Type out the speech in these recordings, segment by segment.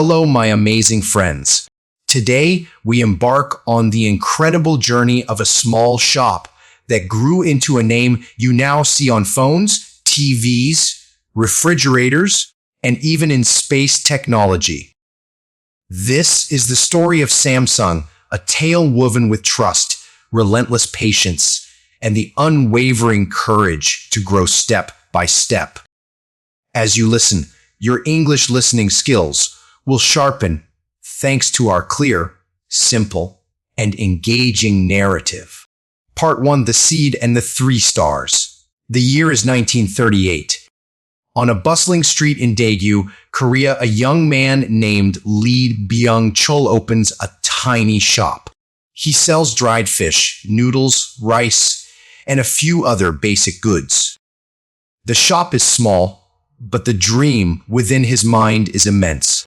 Hello, my amazing friends. Today, we embark on the incredible journey of a small shop that grew into a name you now see on phones, TVs, refrigerators, and even in space technology. This is the story of Samsung, a tale woven with trust, relentless patience, and the unwavering courage to grow step by step. As you listen, your English listening skills will sharpen thanks to our clear, simple, and engaging narrative. Part 1, The Seed and the 3 Stars. The year is 1938. On a bustling street in Daegu, Korea, a young man named Lee Byung-chul opens a tiny shop. He sells dried fish, noodles, rice, and a few other basic goods. The shop is small, but the dream within his mind is immense.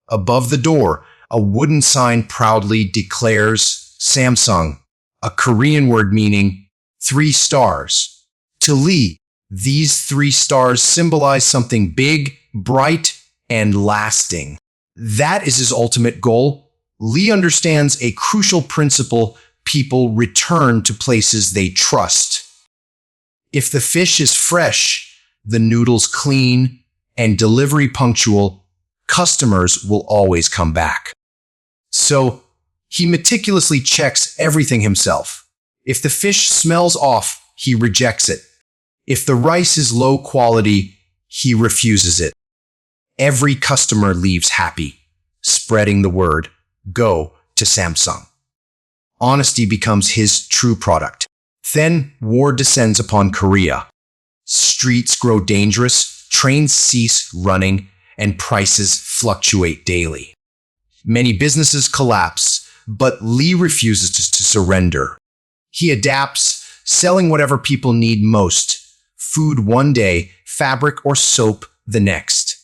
Above the door, a wooden sign proudly declares Samsung, a Korean word meaning 3 stars. To Lee, these 3 stars symbolize something big, bright, and lasting. That is his ultimate goal. Lee understands a crucial principle: people return to places they trust. If the fish is fresh, the noodles clean, and delivery punctual, customers will always come back. So, he meticulously checks everything himself. If the fish smells off, he rejects it. If the rice is low quality, he refuses it. Every customer leaves happy, spreading the word, "Go to Samsung." Honesty becomes his true product. Then, war descends upon Korea. Streets grow dangerous, trains cease running, and prices fluctuate daily. Many businesses collapse, but Lee refuses to surrender. He adapts, selling whatever people need most: food one day, fabric or soap the next.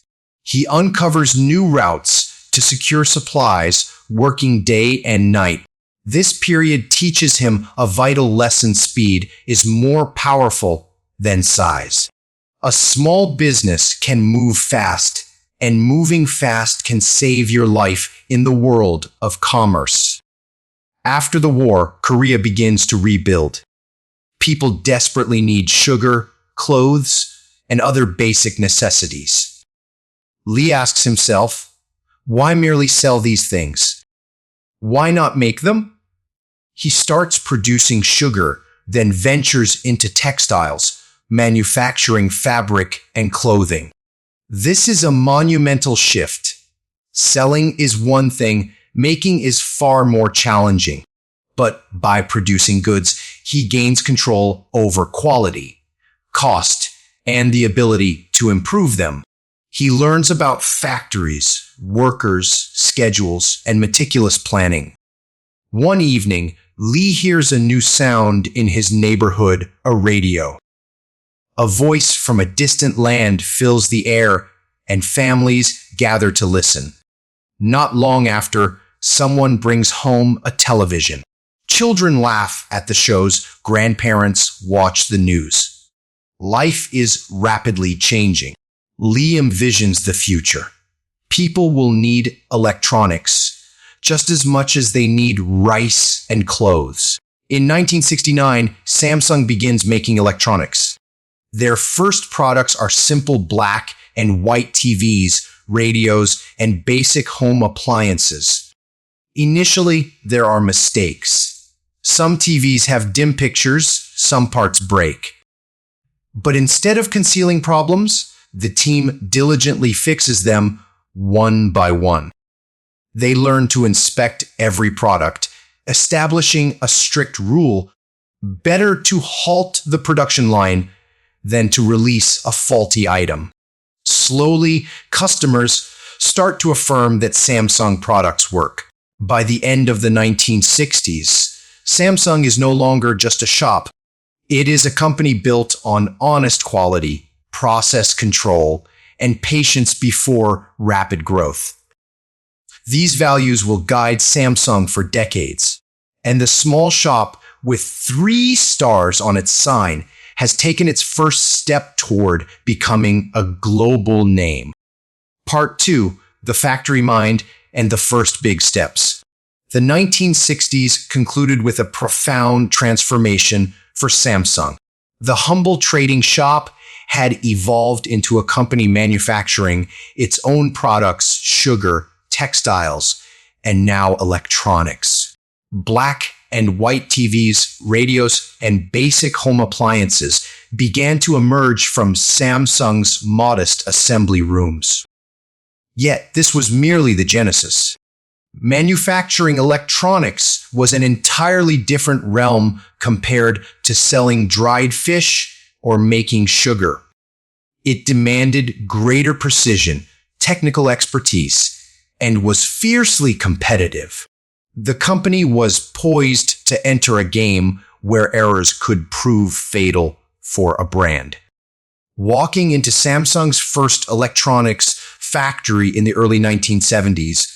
He uncovers new routes to secure supplies, working day and night. This period teaches him a vital lesson: speed is more powerful than size. A small business can move fast, and moving fast can save your life in the world of commerce. After the war, Korea begins to rebuild. People desperately need sugar, clothes, and other basic necessities. Lee asks himself, why merely sell these things? Why not make them? He starts producing sugar, then ventures into textiles, manufacturing fabric and clothing. This is a monumental shift. Selling is one thing, making is far more challenging. But by producing goods, he gains control over quality, cost, and the ability to improve them. He learns about factories, workers, schedules, and meticulous planning. One evening, Lee hears a new sound in his neighborhood: a radio. A voice from a distant land fills the air, and families gather to listen. Not long after, someone brings home a television. Children laugh at the shows, grandparents watch the news. Life is rapidly changing. Lee envisions the future. People will need electronics just as much as they need rice and clothes. In 1969, Samsung begins making electronics. Their first products are simple black and white TVs, radios, and basic home appliances. Initially, there are mistakes. Some TVs have dim pictures, some parts break. But instead of concealing problems, the team diligently fixes them one by one. They learn to inspect every product, establishing a strict rule: better to halt the production line than to release a faulty item. Slowly, customers start to affirm that Samsung products work. By the end of the 1960s, Samsung is no longer just a shop. It is a company built on honest quality, process control, and patience before rapid growth. These values will guide Samsung for decades, and the small shop with 3 stars on its sign has taken its first step toward becoming a global name. Part 2, the factory mind, and the first big steps. The 1960s concluded with a profound transformation for Samsung. The humble trading shop had evolved into a company manufacturing its own products, sugar, textiles, and now electronics. Black and white TVs, radios, and basic home appliances began to emerge from Samsung's modest assembly rooms. Yet, this was merely the genesis. Manufacturing electronics was an entirely different realm compared to selling dried fish or making sugar. It demanded greater precision, technical expertise, and was fiercely competitive. The company was poised to enter a game where errors could prove fatal for a brand. Walking into Samsung's first electronics factory in the early 1970s,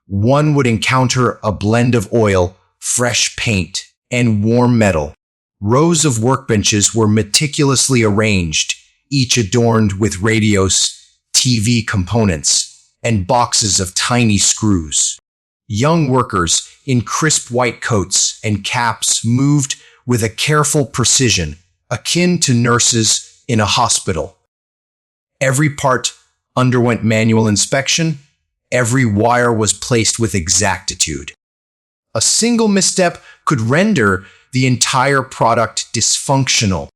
one would encounter a blend of oil, fresh paint, and warm metal. Rows of workbenches were meticulously arranged, each adorned with radios, TV components, and boxes of tiny screws. Young workers in crisp white coats and caps moved with a careful precision, akin to nurses in a hospital. Every part underwent manual inspection. Every wire was placed with exactitude. A single misstep could render the entire product dysfunctional.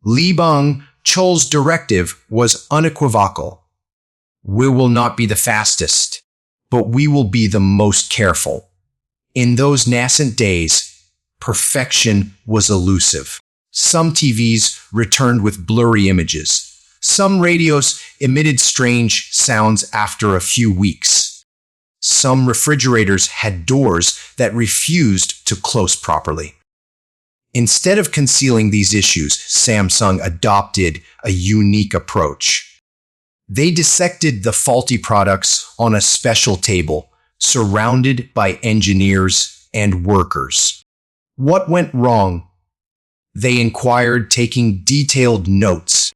Li Bang-chul's directive was unequivocal. We will not be the fastest, but we will be the most careful. In those nascent days, perfection was elusive. Some TVs returned with blurry images. Some radios emitted strange sounds after a few weeks. Some refrigerators had doors that refused to close properly. Instead of concealing these issues, Samsung adopted a unique approach. They dissected the faulty products on a special table, surrounded by engineers and workers. What went wrong? They inquired, taking detailed notes.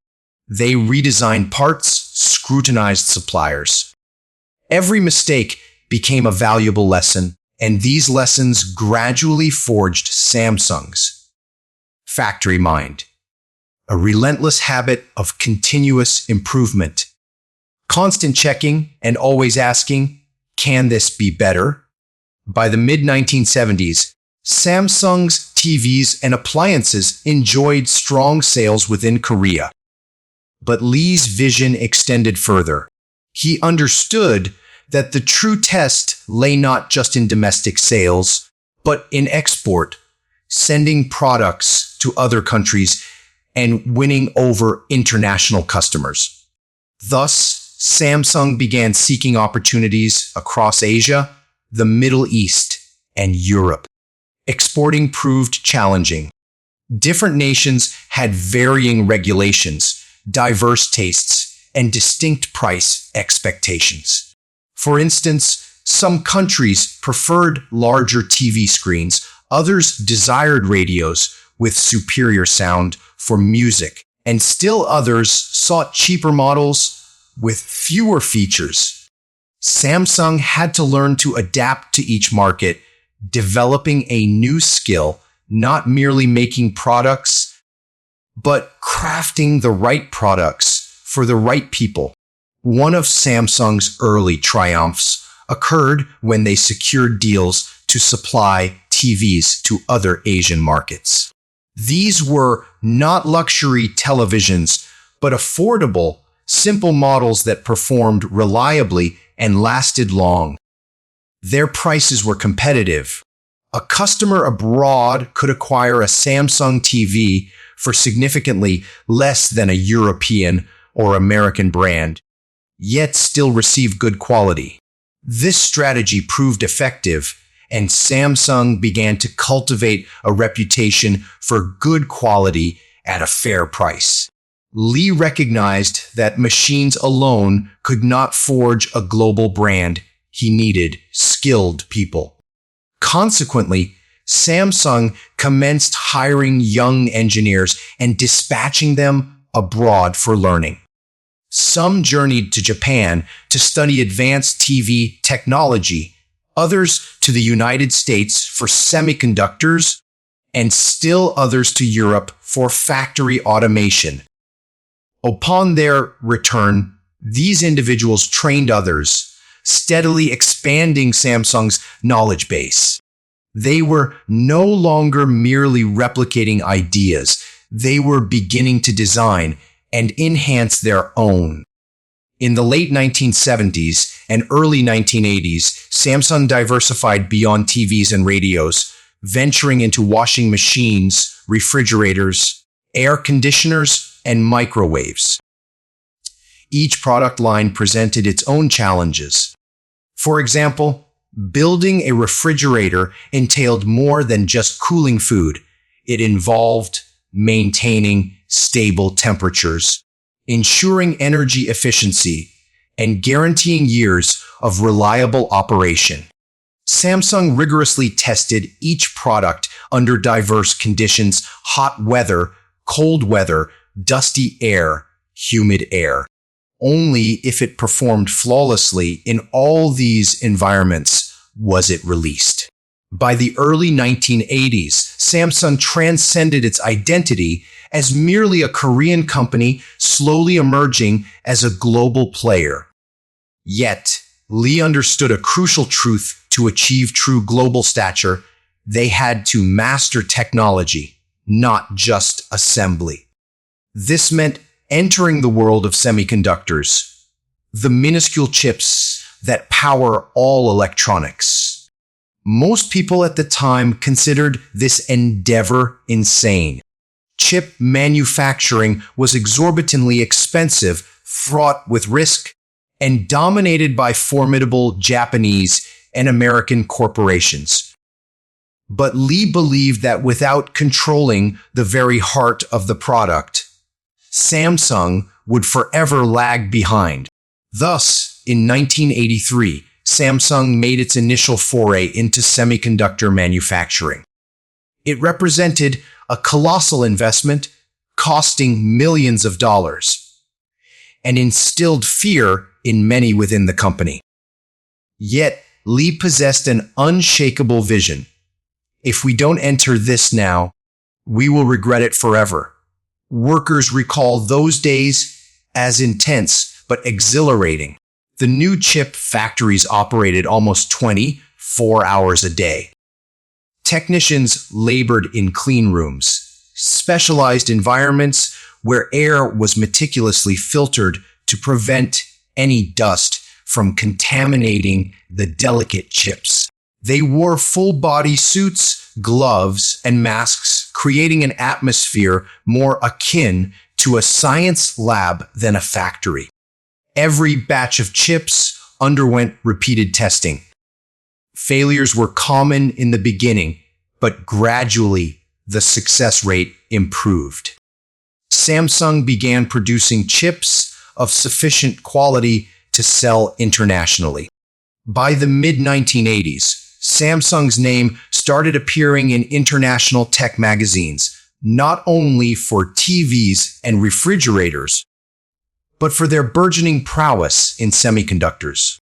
They redesigned parts, scrutinized suppliers. Every mistake became a valuable lesson, and these lessons gradually forged Samsung's factory mind, a relentless habit of continuous improvement. Constant checking and always asking, can this be better? By the mid-1970s, Samsung's TVs and appliances enjoyed strong sales within Korea. But Lee's vision extended further. He understood that the true test lay not just in domestic sales, but in export, sending products to other countries and winning over international customers. Thus, Samsung began seeking opportunities across Asia, the Middle East, and Europe. Exporting proved challenging. Different nations had varying regulations, diverse tastes, and distinct price expectations. For instance, some countries preferred larger TV screens, others desired radios with superior sound for music, and still others sought cheaper models with fewer features. Samsung had to learn to adapt to each market, developing a new skill, not merely making products, but crafting the right products for the right people. One of Samsung's early triumphs occurred when they secured deals to supply TVs to other Asian markets. These were not luxury televisions, but affordable, simple models that performed reliably and lasted long. Their prices were competitive. A customer abroad could acquire a Samsung TV for significantly less than a European or American brand, yet still receive good quality. This strategy proved effective, and Samsung began to cultivate a reputation for good quality at a fair price. Lee recognized that machines alone could not forge a global brand. He needed skilled people. Consequently, Samsung commenced hiring young engineers and dispatching them abroad for learning. Some journeyed to Japan to study advanced TV technology, others to the United States for semiconductors, and still others to Europe for factory automation. Upon their return, these individuals trained others, steadily expanding Samsung's knowledge base. They were no longer merely replicating ideas. They were beginning to design and enhance their own. In the late 1970s and early 1980s, Samsung diversified beyond TVs and radios, venturing into washing machines, refrigerators, air conditioners, and microwaves. Each product line presented its own challenges. For example, building a refrigerator entailed more than just cooling food. It involved maintaining stable temperatures, ensuring energy efficiency, and guaranteeing years of reliable operation. Samsung rigorously tested each product under diverse conditions: hot weather, cold weather, dusty air, humid air. Only if it performed flawlessly in all these environments was it released. By the early 1980s, Samsung transcended its identity as merely a Korean company slowly emerging as a global player. Yet, Lee understood a crucial truth: to achieve true global stature, they had to master technology, not just assembly. This meant entering the world of semiconductors, the minuscule chips that power all electronics. Most people at the time considered this endeavor insane. Chip manufacturing was exorbitantly expensive, fraught with risk, and dominated by formidable Japanese and American corporations. But Lee believed that without controlling the very heart of the product, Samsung would forever lag behind. Thus, in 1983, Samsung made its initial foray into semiconductor manufacturing. It represented a colossal investment, costing millions of dollars, and instilled fear in many within the company. Yet, Lee possessed an unshakable vision. If we don't enter this now, we will regret it forever. Workers recall those days as intense but exhilarating. The new chip factories operated almost 24 hours a day. Technicians labored in clean rooms, specialized environments where air was meticulously filtered to prevent any dust from contaminating the delicate chips. They wore full-body suits, gloves, and masks, creating an atmosphere more akin to a science lab than a factory. Every batch of chips underwent repeated testing. Failures were common in the beginning, but gradually the success rate improved. Samsung began producing chips of sufficient quality to sell internationally. By the mid-1980s, Samsung's name started appearing in international tech magazines, not only for TVs and refrigerators, but for their burgeoning prowess in semiconductors.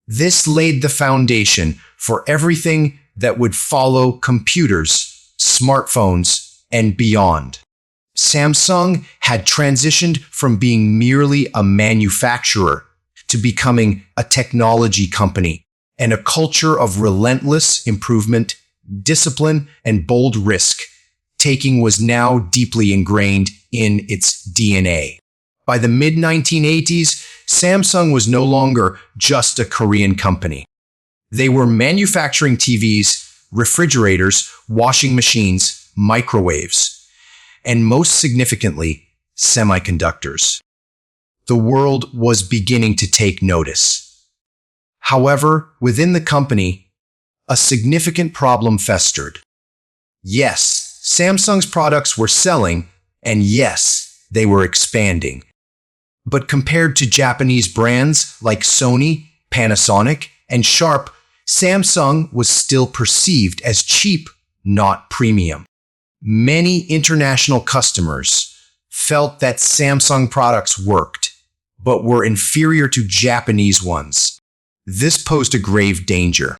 This laid the foundation for everything that would follow: computers, smartphones, and beyond. Samsung had transitioned from being merely a manufacturer to becoming a technology company, and a culture of relentless improvement, discipline, and bold risk-taking was now deeply ingrained in its DNA. By the mid-1980s, Samsung was no longer just a Korean company. They were manufacturing TVs, refrigerators, washing machines, microwaves, and most significantly, semiconductors. The world was beginning to take notice. However, within the company, a significant problem festered. Yes, Samsung's products were selling, and yes, they were expanding. But compared to Japanese brands like Sony, Panasonic, and Sharp, Samsung was still perceived as cheap, not premium. Many international customers felt that Samsung products worked, but were inferior to Japanese ones. This posed a grave danger.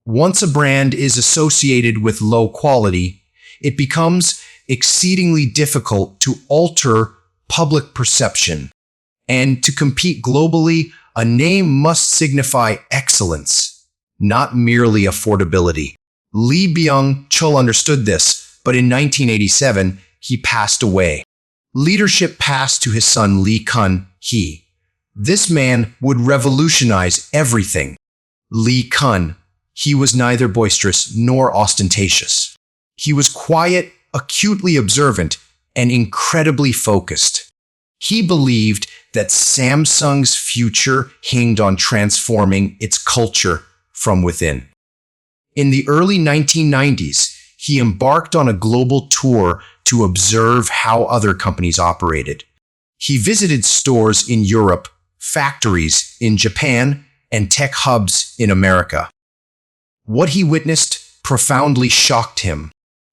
Once a brand is associated with low quality, it becomes exceedingly difficult to alter public perception. And to compete globally, a name must signify excellence, not merely affordability. Lee Byung-chul understood this, but in 1987, he passed away. Leadership passed to his son Lee Kun-hee. This man would revolutionize everything. Lee Kun, he was neither boisterous nor ostentatious. He was quiet, acutely observant, and incredibly focused. He believed that Samsung's future hinged on transforming its culture from within. In the early 1990s, he embarked on a global tour to observe how other companies operated. He visited stores in Europe, factories in Japan, and tech hubs in America. What he witnessed profoundly shocked him.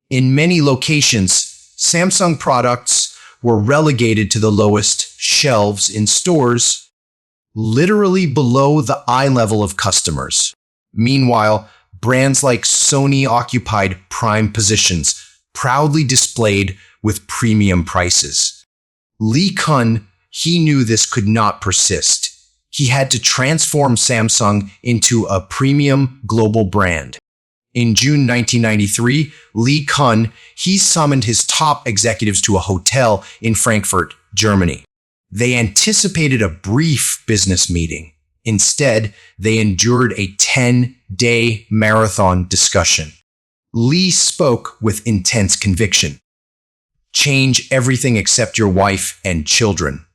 In many locations, Samsung products were relegated to the lowest shelves in stores, literally below the eye level of customers. Meanwhile, brands like Sony occupied prime positions, proudly displayed with premium prices. Lee Kun, he knew this could not persist. He had to transform Samsung into a premium global brand. In June 1993, Lee Kun, he summoned his top executives to a hotel in Frankfurt, Germany. They anticipated a brief business meeting. Instead, they endured a 10-day marathon discussion. Lee spoke with intense conviction. Change everything except your wife and children.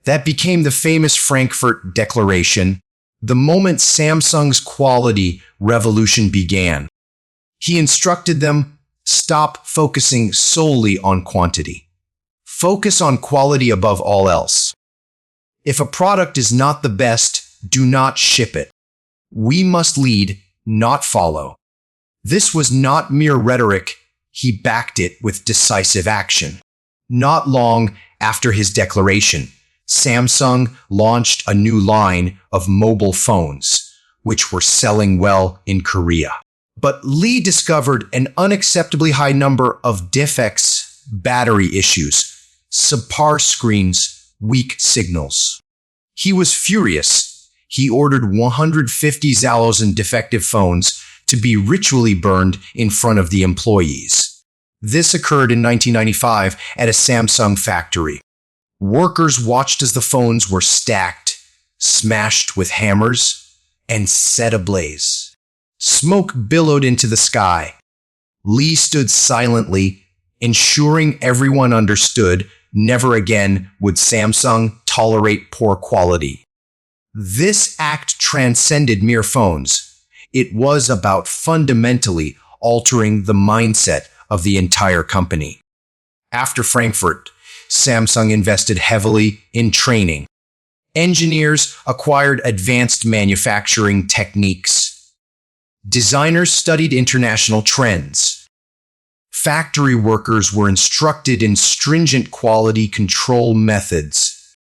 That became the famous Frankfurt Declaration, the moment Samsung's quality revolution began. He instructed them, stop focusing solely on quantity. Focus on quality above all else. If a product is not the best, do not ship it. We must lead, not follow. This was not mere rhetoric. He backed it with decisive action. Not long after his declaration, Samsung launched a new line of mobile phones, which were selling well in Korea. But Lee discovered an unacceptably high number of defects, battery issues, subpar screens, weak signals. He was furious. He ordered 150,000 defective phones to be ritually burned in front of the employees. This occurred in 1995 at a Samsung factory. Workers watched as the phones were stacked, smashed with hammers, and set ablaze. Smoke billowed into the sky. Lee stood silently, ensuring everyone understood never again would Samsung tolerate poor quality. This act transcended mere phones. It was about fundamentally altering the mindset of the entire company. After Frankfurt, Samsung invested heavily in training. Engineers acquired advanced manufacturing techniques. Designers studied international trends. Factory workers were instructed in stringent quality control methods.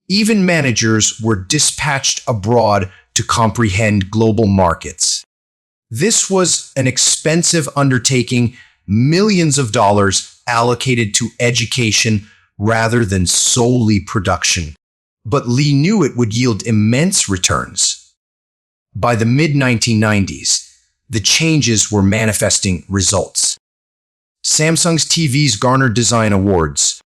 Even managers were dispatched abroad to comprehend global markets. This was an expensive undertaking, millions of dollars allocated to education rather than solely production. But Lee knew it would yield immense returns. By the mid-1990s, the changes were manifesting results. Samsung's TVs garnered design awards.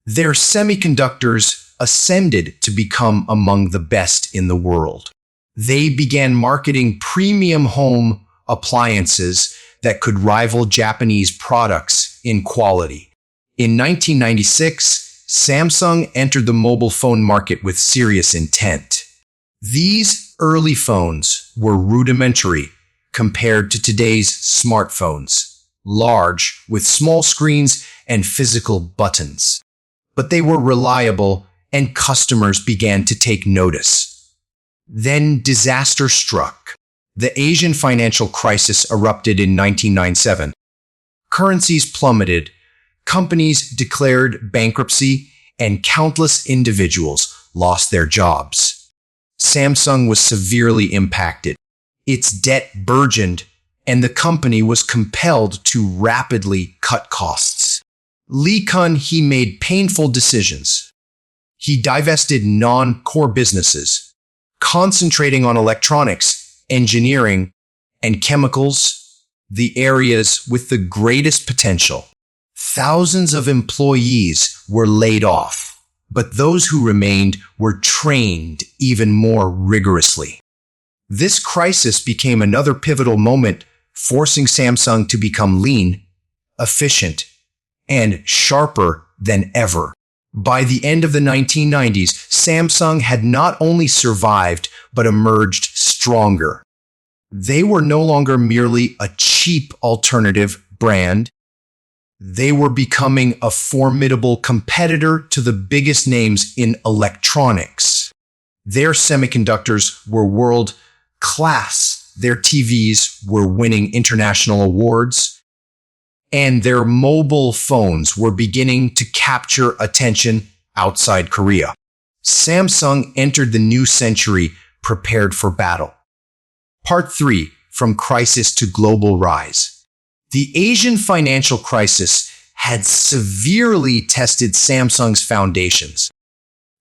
Their semiconductors ascended to become among the best in the world. They began marketing premium home appliances that could rival Japanese products in quality. In 1996, Samsung entered the mobile phone market with serious intent. These early phones were rudimentary compared to today's smartphones, large with small screens and physical buttons. But they were reliable and customers began to take notice. Then disaster struck. The Asian financial crisis erupted in 1997. Currencies plummeted, companies declared bankruptcy, and countless individuals lost their jobs. Samsung was severely impacted. Its debt burgeoned, and the company was compelled to rapidly cut costs. Lee Kun, he made painful decisions. He divested non-core businesses, concentrating on electronics, engineering, and chemicals, the areas with the greatest potential. Thousands of employees were laid off, but those who remained were trained even more rigorously. This crisis became another pivotal moment, forcing Samsung to become lean, efficient, and sharper than ever. By the end of the 1990s, Samsung had not only survived, but emerged stronger. They were no longer merely a cheap alternative brand. They were becoming a formidable competitor to the biggest names in electronics. Their semiconductors were world-class. Their TVs were winning international awards. And their mobile phones were beginning to capture attention outside Korea. Samsung entered the new century prepared for battle. Part 3. From Crisis to Global Rise. The Asian financial crisis had severely tested Samsung's foundations.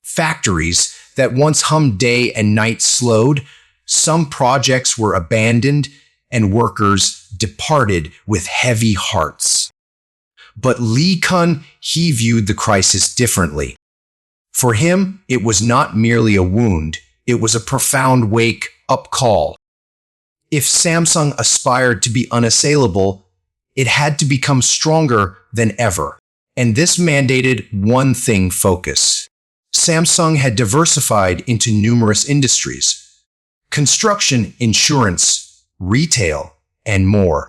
Factories that once hummed day and night slowed, some projects were abandoned, and workers departed with heavy hearts. But Lee Kun, he viewed the crisis differently. For him, it was not merely a wound, it was a profound wake-up call. If Samsung aspired to be unassailable, it had to become stronger than ever. And this mandated one thing: focus. Samsung had diversified into numerous industries: construction, insurance, retail, and more.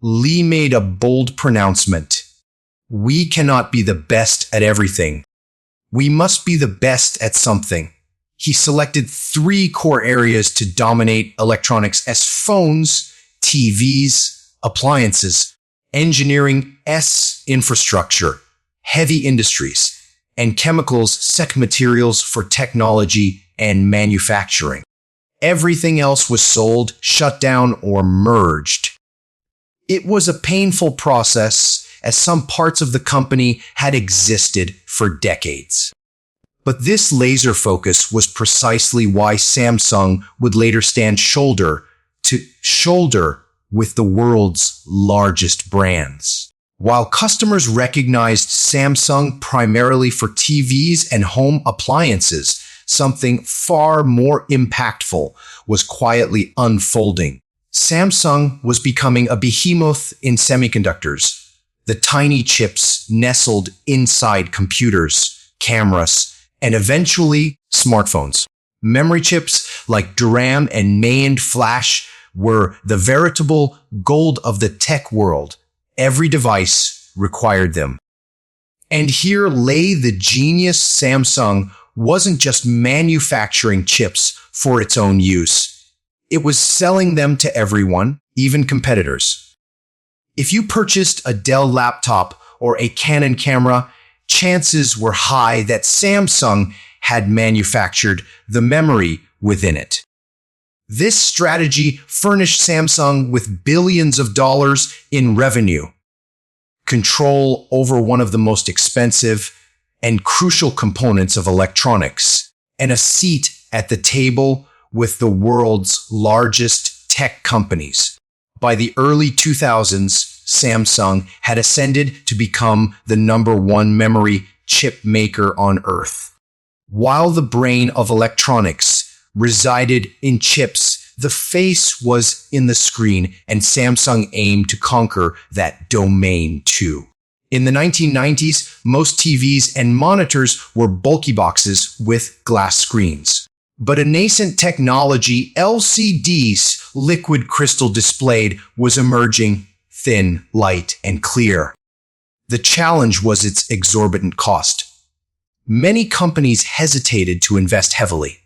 Lee made a bold pronouncement. We cannot be the best at everything. We must be the best at something. He selected 3 core areas to dominate electronics as phones, TVs, appliances, engineering, infrastructure, heavy industries, and chemicals, materials for technology and manufacturing. Everything else was sold, shut down, or merged. It was a painful process, as some parts of the company had existed for decades. But this laser focus was precisely why Samsung would later stand shoulder to shoulder with the world's largest brands. While customers recognized Samsung primarily for TVs and home appliances, something far more impactful was quietly unfolding. Samsung was becoming a behemoth in semiconductors, the tiny chips nestled inside computers, cameras, and eventually smartphones. Memory chips like DRAM and NAND flash were the veritable gold of the tech world. Every device required them. And here lay the genius. Samsung wasn't just manufacturing chips for its own use. It was selling them to everyone, even competitors. If you purchased a Dell laptop or a Canon camera, chances were high that Samsung had manufactured the memory within it. This strategy furnished Samsung with billions of dollars in revenue, control over one of the most expensive and crucial components of electronics, and a seat at the table with the world's largest tech companies. By the early 2000s, Samsung had ascended to become the #1 memory chip maker on Earth. While the brain of electronics resided in chips, the face was in the screen, and Samsung aimed to conquer that domain too. In the 1990s, most TVs and monitors were bulky boxes with glass screens. But a nascent technology, LCDs, liquid crystal displayed, was emerging, thin, light, and clear. The challenge was its exorbitant cost. Many companies hesitated to invest heavily.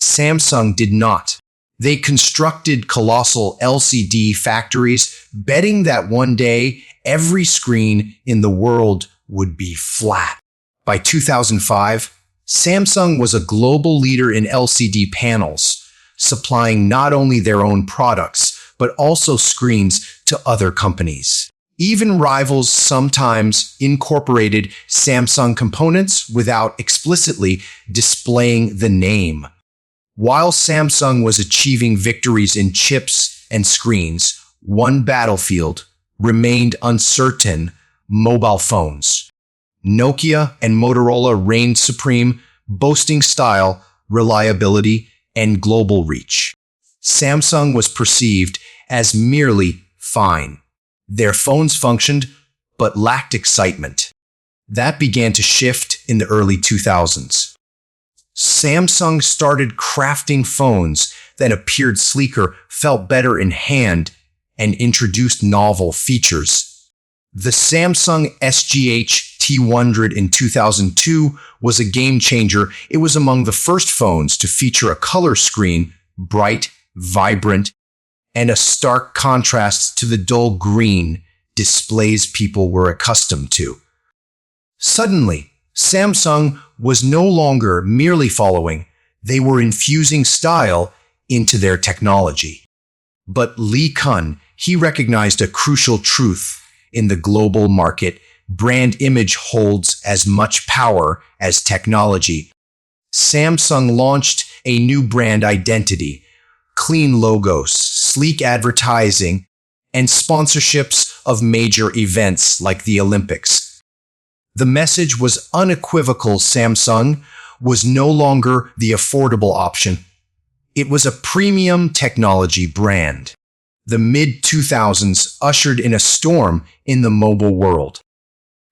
Samsung did not. They constructed colossal LCD factories, betting that one day every screen in the world would be flat. By 2005, Samsung was a global leader in LCD panels, supplying not only their own products, but also screens to other companies. Even rivals sometimes incorporated Samsung components without explicitly displaying the name. While Samsung was achieving victories in chips and screens, one battlefield remained uncertain: mobile phones. Nokia and Motorola reigned supreme, boasting style, reliability, and global reach. Samsung was perceived as merely fine. Their phones functioned, but lacked excitement. That began to shift in the early 2000s. Samsung started crafting phones that appeared sleeker, felt better in hand, and introduced novel features. The Samsung SGH T100 in 2002 was a game changer. It was among the first phones to feature a color screen, bright, vibrant, and a stark contrast to the dull green displays people were accustomed to. Suddenly, Samsung was no longer merely following, they were infusing style into their technology. But Lee Kun, he recognized a crucial truth: in the global market, brand image holds as much power as technology. Samsung launched a new brand identity: clean logos, sleek advertising, and sponsorships of major events like the Olympics. The message was unequivocal: Samsung was no longer the affordable option. It was a premium technology brand. The mid-2000s ushered in a storm in the mobile world.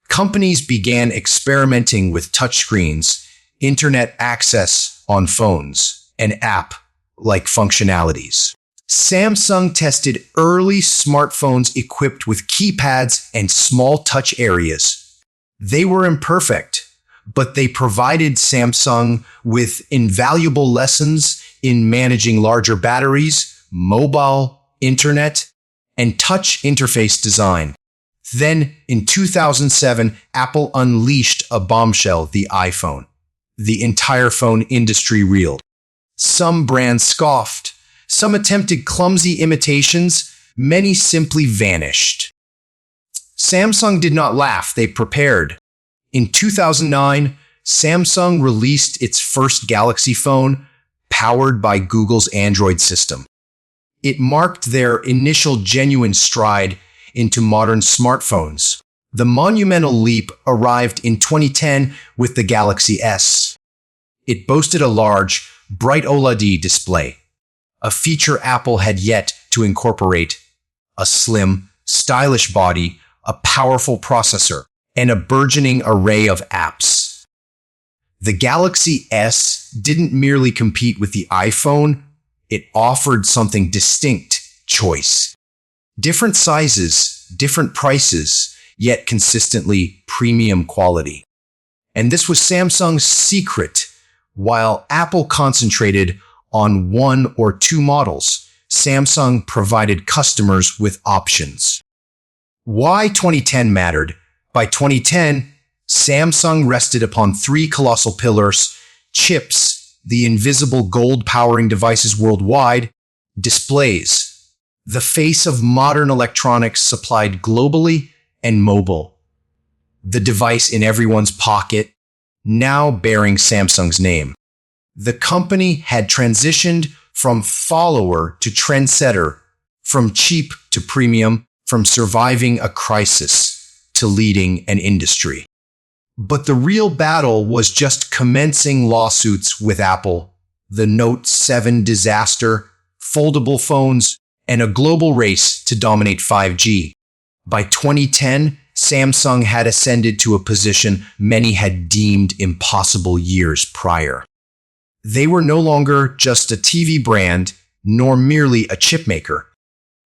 Companies began experimenting with touchscreens, internet access on phones, and app-like functionalities. Samsung tested early smartphones equipped with keypads and small touch areas. They were imperfect, but they provided Samsung with invaluable lessons in managing larger batteries, mobile, internet, and touch interface design. Then, in 2007, Apple unleashed a bombshell: the iPhone. The entire phone industry reeled. Some brands scoffed. Some attempted clumsy imitations. Many simply vanished. Samsung did not laugh, they prepared. In 2009, Samsung released its first Galaxy phone, powered by Google's Android system. It marked their initial genuine stride into modern smartphones. The monumental leap arrived in 2010 with the Galaxy S. It boasted a large, bright OLED display, a feature Apple had yet to incorporate, a slim, stylish body, a powerful processor, and a burgeoning array of apps. The Galaxy S didn't merely compete with the iPhone, it offered something distinct: choice. Different sizes, different prices, yet consistently premium quality. And this was Samsung's secret. While Apple concentrated on one or two models, Samsung provided customers with options. Why 2010 mattered? By 2010, Samsung rested upon three colossal pillars: chips, the invisible gold powering devices worldwide; displays, the face of modern electronics supplied globally; and mobile, the device in everyone's pocket, now bearing Samsung's name. The company had transitioned from follower to trendsetter, from cheap to premium, from surviving a crisis to leading an industry. But the real battle was just commencing: lawsuits with Apple, the Note 7 disaster, foldable phones, and a global race to dominate 5G. By 2010, Samsung had ascended to a position many had deemed impossible years prior. They were no longer just a TV brand, nor merely a chip maker.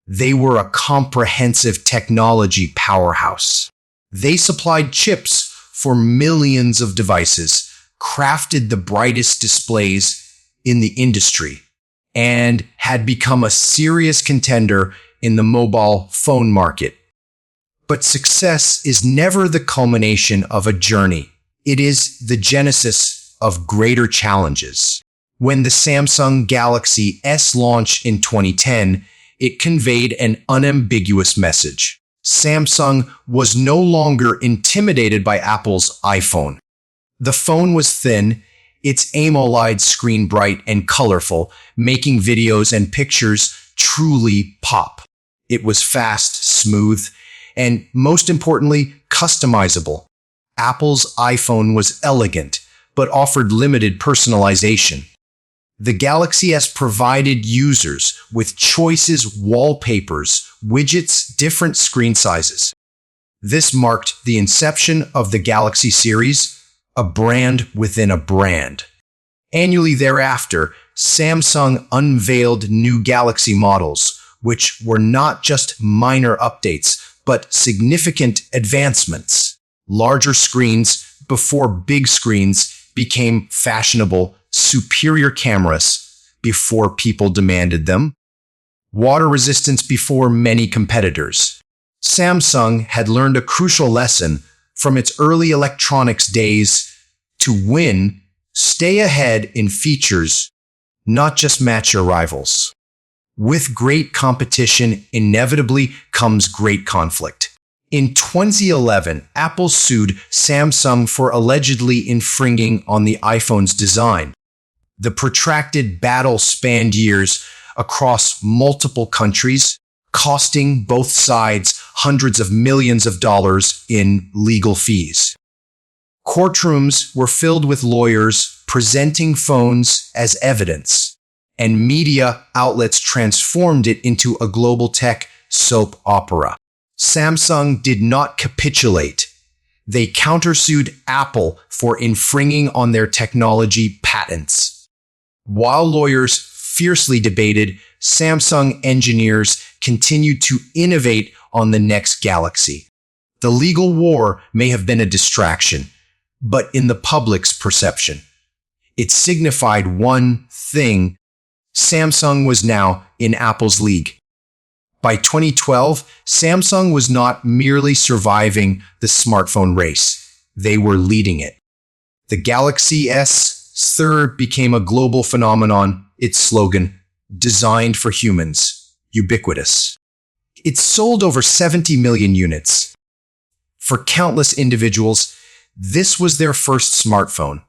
They were a comprehensive technology powerhouse. They supplied chips for millions of devices, crafted the brightest displays in the industry, and had become a serious contender in the mobile phone market. But success is never the culmination of a journey. It is the genesis of greater challenges. When the Samsung Galaxy S launched in 2010, it conveyed an unambiguous message. Samsung was no longer intimidated by Apple's iPhone. The phone was thin, its AMOLED screen bright and colorful, making videos and pictures truly pop. It was fast, smooth, and most importantly, customizable. Apple's iPhone was elegant, but offered limited personalization. The Galaxy S provided users with choices, wallpapers, widgets, different screen sizes. This marked the inception of the Galaxy series, a brand within a brand. Annually thereafter, Samsung unveiled new Galaxy models, which were not just minor updates, but significant advancements. Larger screens before big screens became fashionable, superior cameras before people demanded them, water resistance before many competitors. Samsung had learned a crucial lesson from its early electronics days: to win, stay ahead in features, not just match your rivals. With great competition, inevitably comes great conflict. In 2011, Apple sued Samsung for allegedly infringing on the iPhone's design. The protracted battle spanned years across multiple countries, costing both sides hundreds of millions of dollars in legal fees. Courtrooms were filled with lawyers presenting phones as evidence, and media outlets transformed it into a global tech soap opera. Samsung did not capitulate. They countersued Apple for infringing on their technology patents. While lawyers fiercely debated, Samsung engineers continued to innovate on the next Galaxy. The legal war may have been a distraction, but in the public's perception, it signified one thing: Samsung was now in Apple's league. By 2012, Samsung was not merely surviving the smartphone race, they were leading it. The Galaxy S became a global phenomenon, its slogan, "Designed for humans," ubiquitous. It sold over 70 million units. For countless individuals, this was their first smartphone.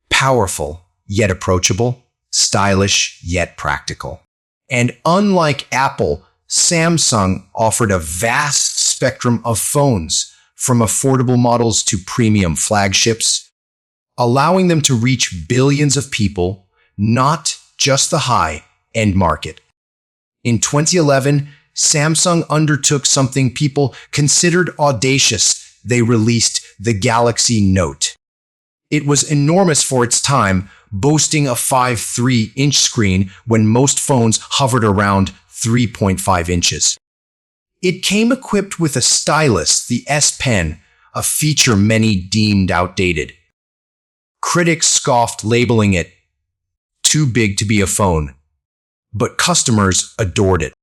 Powerful, yet approachable, stylish, yet practical. And unlike Apple, Samsung offered a vast spectrum of phones, from affordable models to premium flagships, allowing them to reach billions of people, not just the high-end market. In 2011, Samsung undertook something people considered audacious. They released the Galaxy Note. It was enormous for its time, boasting a 5.3-inch screen when most phones hovered around 3.5 inches. It came equipped with a stylus, the S Pen, a feature many deemed outdated. Critics scoffed, labeling it too big to be a phone, but customers adored it.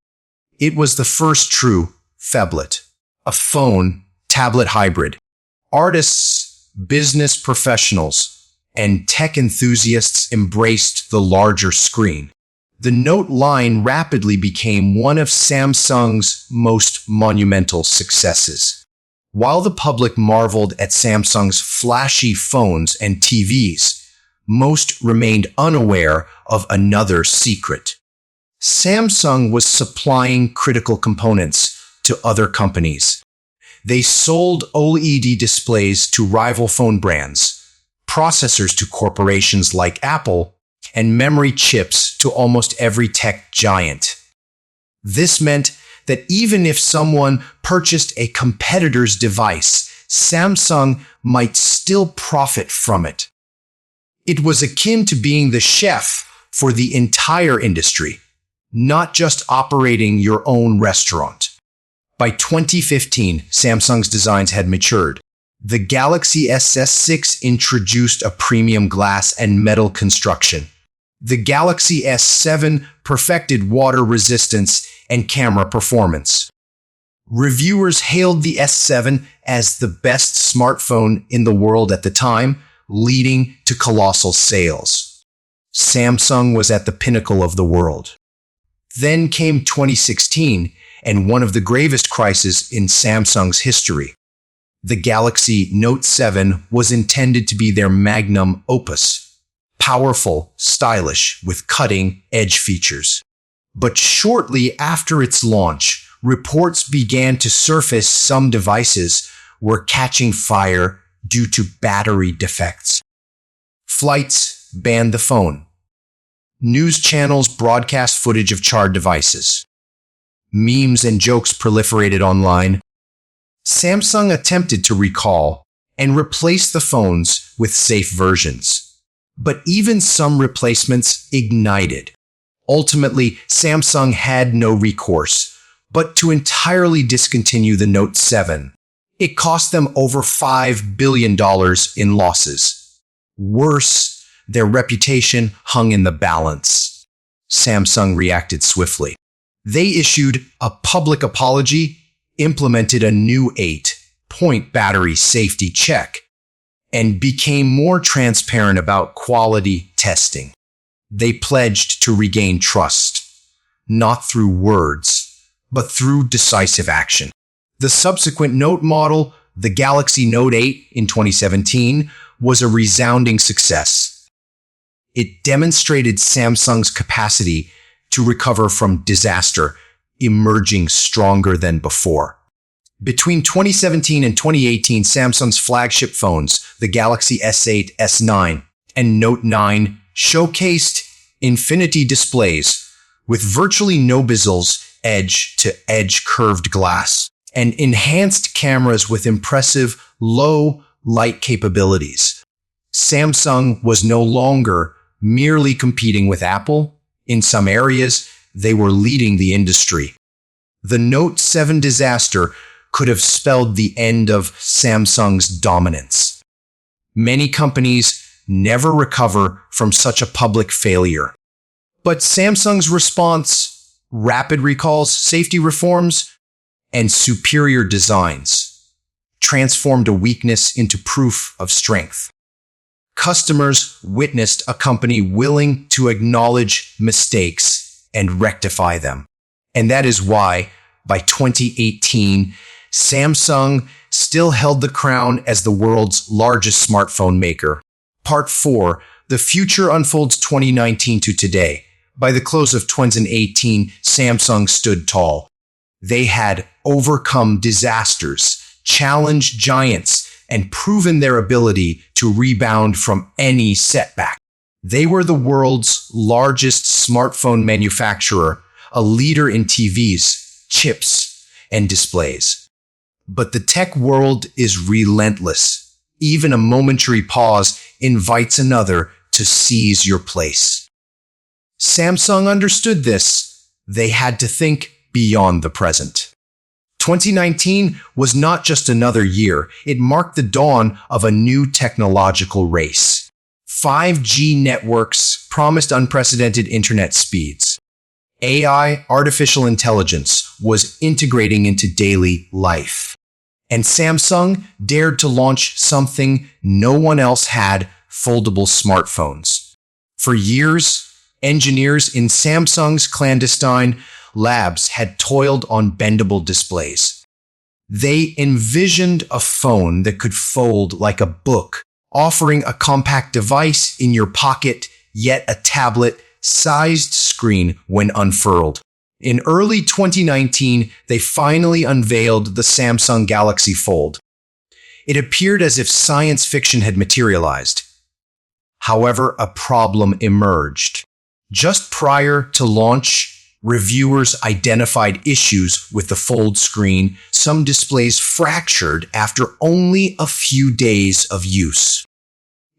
It was the first true phablet, a phone-tablet hybrid. Artists, business professionals, and tech enthusiasts embraced the larger screen. The Note line rapidly became one of Samsung's most monumental successes. While the public marveled at Samsung's flashy phones and TVs, most remained unaware of another secret. Samsung was supplying critical components to other companies. They sold OLED displays to rival phone brands, processors to corporations like Apple, and memory chips to almost every tech giant. This meant that even if someone purchased a competitor's device, Samsung might still profit from it. It was akin to being the chef for the entire industry, not just operating your own restaurant. By 2015, Samsung's designs had matured. The Galaxy S6 introduced a premium glass and metal construction. The Galaxy S7 perfected water resistance and camera performance. Reviewers hailed the S7 as the best smartphone in the world at the time, leading to colossal sales. Samsung was at the pinnacle of the world. Then came 2016, and one of the gravest crises in Samsung's history. The Galaxy Note 7 was intended to be their magnum opus, powerful, stylish, with cutting-edge features. But shortly after its launch, reports began to surface some devices were catching fire due to battery defects. Flights banned the phone. News channels broadcast footage of charred devices. Memes and jokes proliferated online. Samsung attempted to recall and replace the phones with safe versions. But even some replacements ignited. Ultimately, Samsung had no recourse but to entirely discontinue the Note 7. It cost them over $5 billion in losses. Worse, their reputation hung in the balance. Samsung reacted swiftly. They issued a public apology, implemented a new 8-point battery safety check, and became more transparent about quality testing. They pledged to regain trust, not through words, but through decisive action. The subsequent Note model, the Galaxy Note 8 in 2017, was a resounding success. It demonstrated Samsung's capacity to recover from disaster, emerging stronger than before. Between 2017 and 2018, Samsung's flagship phones, the Galaxy S8, S9, and Note 9, showcased infinity displays with virtually no bezels, edge-to-edge curved glass, and enhanced cameras with impressive low light capabilities. Samsung was no longer merely competing with Apple. In some areas, they were leading the industry. The Note 7 disaster could have spelled the end of Samsung's dominance. Many companies never recover from such a public failure. But Samsung's response, rapid recalls, safety reforms, and superior designs, transformed a weakness into proof of strength. Customers witnessed a company willing to acknowledge mistakes and rectify them. And that is why, by 2018, Samsung still held the crown as the world's largest smartphone maker. Part 4. The future unfolds 2019 to today. By the close of 2018, Samsung stood tall. They had overcome disasters, challenged giants, and proven their ability to rebound from any setback. They were the world's largest smartphone manufacturer, a leader in TVs, chips, and displays. But the tech world is relentless. Even a momentary pause invites another to seize your place. Samsung understood this. They had to think beyond the present. 2019 was not just another year. It marked the dawn of a new technological race. 5G networks promised unprecedented internet speeds. AI, artificial intelligence, was integrating into daily life. And Samsung dared to launch something no one else had: foldable smartphones. For years, engineers in Samsung's clandestine labs had toiled on bendable displays. They envisioned a phone that could fold like a book, offering a compact device in your pocket, yet a tablet-sized screen when unfurled. In early 2019, they finally unveiled the Samsung Galaxy Fold. It appeared as if science fiction had materialized. However, a problem emerged. Just prior to launch, reviewers identified issues with the fold screen. Some displays fractured after only a few days of use.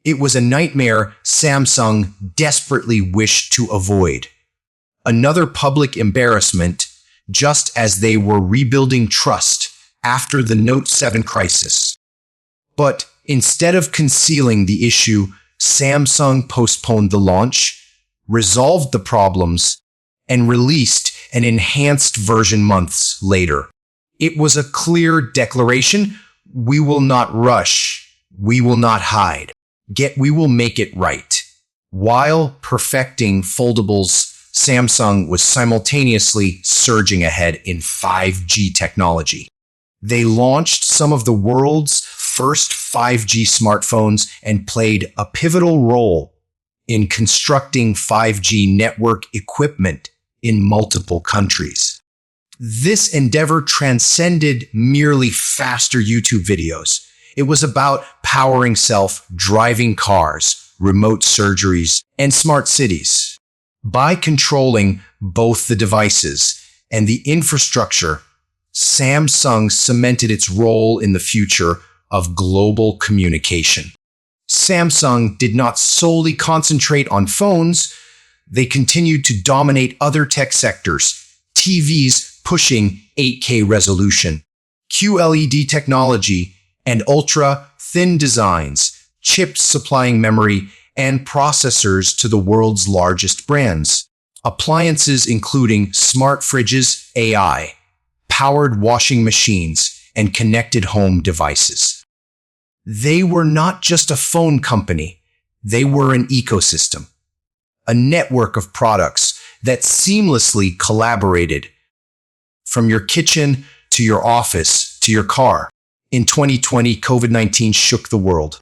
It was a nightmare Samsung desperately wished to avoid. Another public embarrassment, just as they were rebuilding trust after the Note 7 crisis. But instead of concealing the issue, Samsung postponed the launch, resolved the problems, and released an enhanced version months later. It was a clear declaration: we will not rush, we will not hide. We will make it right. While perfecting foldables, Samsung was simultaneously surging ahead in 5G technology. They launched some of the world's first 5G smartphones and played a pivotal role in constructing 5G network equipment in multiple countries. This endeavor transcended merely faster YouTube videos. It was about powering self-driving cars, remote surgeries, and smart cities. By controlling both the devices and the infrastructure, Samsung cemented its role in the future of global communication. Samsung did not solely concentrate on phones. They continued to dominate other tech sectors, TVs pushing 8K resolution, QLED technology, and ultra-thin designs, chips supplying memory and processors to the world's largest brands. Appliances including smart fridges, AI, powered washing machines, and connected home devices. They were not just a phone company, they were an ecosystem, a network of products that seamlessly collaborated from your kitchen to your office to your car. In 2020, COVID-19 shook the world.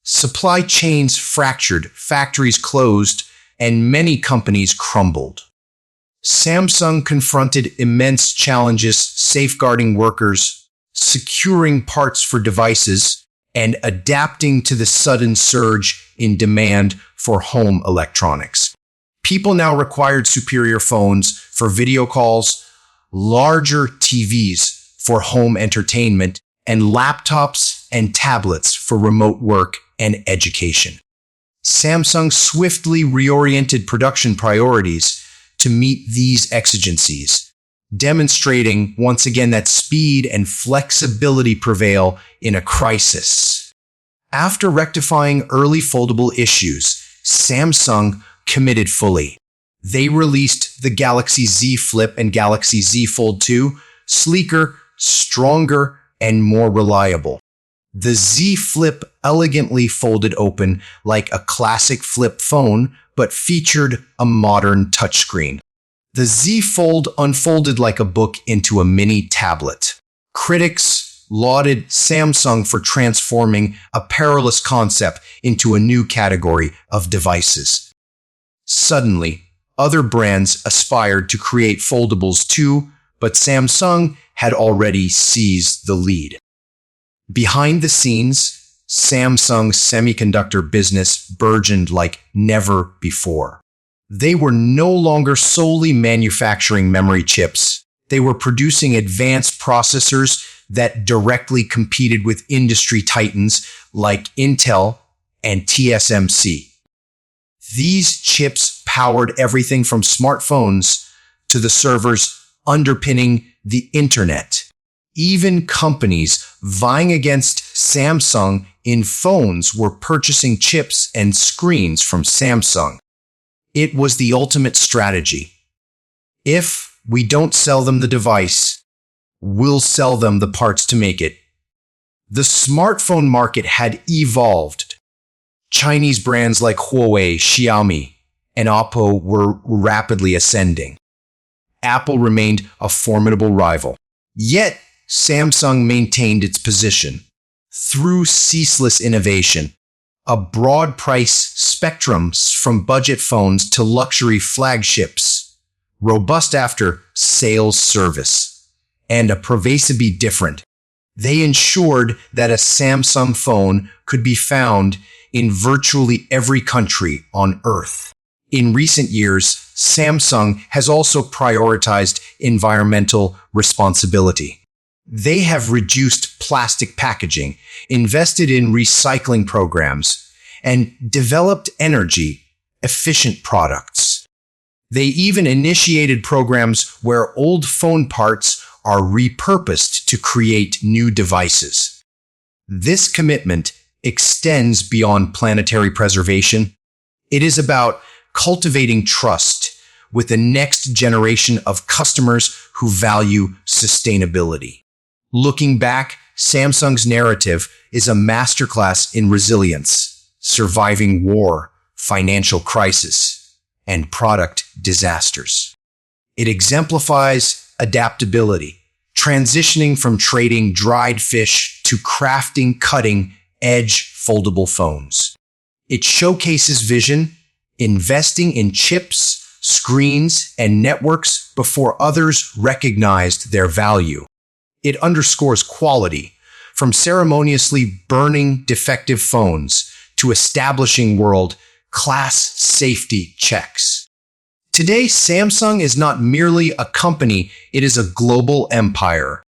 Supply chains fractured, factories closed, and many companies crumbled. Samsung confronted immense challenges safeguarding workers, securing parts for devices, and adapting to the sudden surge in demand for home electronics. People now required superior phones for video calls, larger TVs for home entertainment, and laptops and tablets for remote work and education. Samsung swiftly reoriented production priorities to meet these exigencies, demonstrating once again that speed and flexibility prevail in a crisis. After rectifying early foldable issues, Samsung committed fully. They released the Galaxy Z Flip and Galaxy Z Fold 2, sleeker, stronger, and more reliable. The Z Flip elegantly folded open like a classic flip phone, but featured a modern touchscreen. The Z Fold unfolded like a book into a mini tablet. Critics lauded Samsung for transforming a perilous concept into a new category of devices. Suddenly, other brands aspired to create foldables too, but Samsung had already seized the lead. Behind the scenes, Samsung's semiconductor business burgeoned like never before. They were no longer solely manufacturing memory chips. They were producing advanced processors that directly competed with industry titans like Intel and TSMC. These chips powered everything from smartphones to the servers underpinning the internet. Even companies vying against Samsung in phones were purchasing chips and screens from Samsung. It was the ultimate strategy. If we don't sell them the device, we'll sell them the parts to make it. The smartphone market had evolved. Chinese brands like Huawei, Xiaomi, and Oppo were rapidly ascending. Apple remained a formidable rival. Yet, Samsung maintained its position. Through ceaseless innovation, a broad price spectrum from budget phones to luxury flagships, robust after-sales service, and a pervasive different. They ensured that a Samsung phone could be found in virtually every country on Earth. In recent years, Samsung has also prioritized environmental responsibility. They have reduced plastic packaging, invested in recycling programs, and developed energy-efficient products. They even initiated programs where old phone parts are repurposed to create new devices. This commitment extends beyond planetary preservation. It is about cultivating trust with the next generation of customers who value sustainability. Looking back, Samsung's narrative is a masterclass in resilience. surviving war, financial crisis, and product disasters. It exemplifies adaptability, transitioning from trading dried fish to crafting cutting-edge foldable phones. It showcases vision, investing in chips, screens, and networks before others recognized their value. It underscores quality, from ceremoniously burning defective phones to establishing world-class safety checks. Today, Samsung is not merely a company, it is a global empire.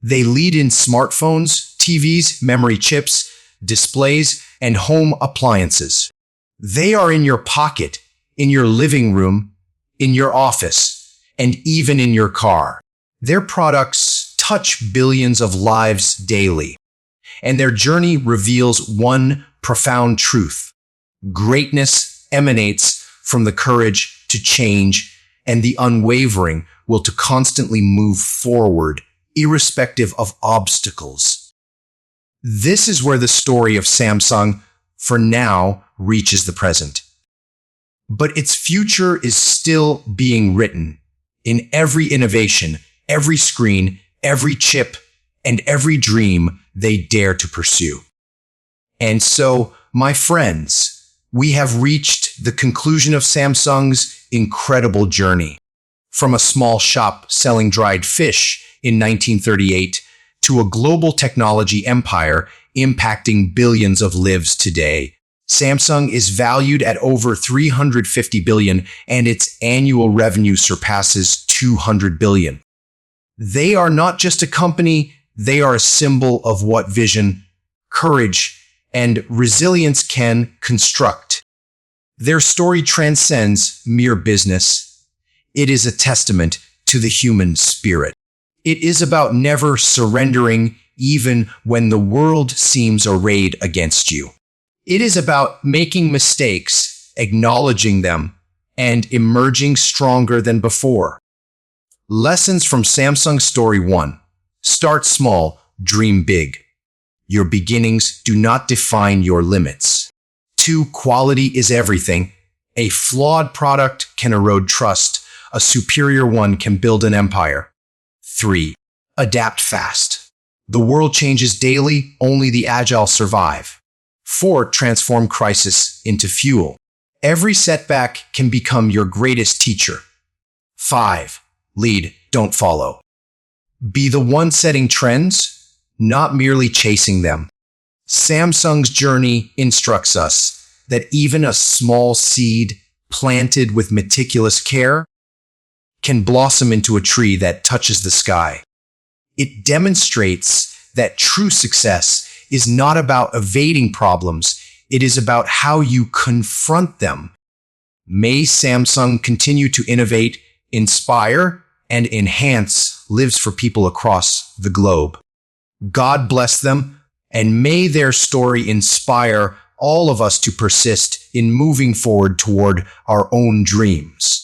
They lead in smartphones, TVs, memory chips, displays, and home appliances. They are in your pocket, in your living room, in your office, and even in your car. Their products touch billions of lives daily, and their journey reveals one profound truth. Greatness emanates from the courage to change and the unwavering will to constantly move forward, irrespective of obstacles. This is where the story of Samsung, for now, reaches the present. But its future is still being written in every innovation, every screen, every chip, and every dream they dare to pursue. And so, my friends, we have reached the conclusion of Samsung's incredible journey. From a small shop selling dried fish in 1938 to a global technology empire impacting billions of lives today, Samsung is valued at over $350 billion and its annual revenue surpasses $200 billion. They are not just a company, they are a symbol of what vision, courage, and resilience can construct. Their story transcends mere business. It is a testament to the human spirit. It is about never surrendering even when the world seems arrayed against you. It is about making mistakes, acknowledging them, and emerging stronger than before. Lessons from Samsung Story 1. Start small, dream big. Your beginnings do not define your limits. 2. Quality is everything. A flawed product can erode trust. A superior one can build an empire. 3. Adapt fast. The world changes daily, only the agile survive. 4. Transform crisis into fuel. Every setback can become your greatest teacher. 5. Lead, don't follow. Be the one setting trends, not merely chasing them. Samsung's journey instructs us that even a small seed planted with meticulous care can blossom into a tree that touches the sky. It demonstrates that true success is not about evading problems, it is about how you confront them. May Samsung continue to innovate, inspire, and enhance lives for people across the globe. God bless them, and may their story inspire all of us to persist in moving forward toward our own dreams.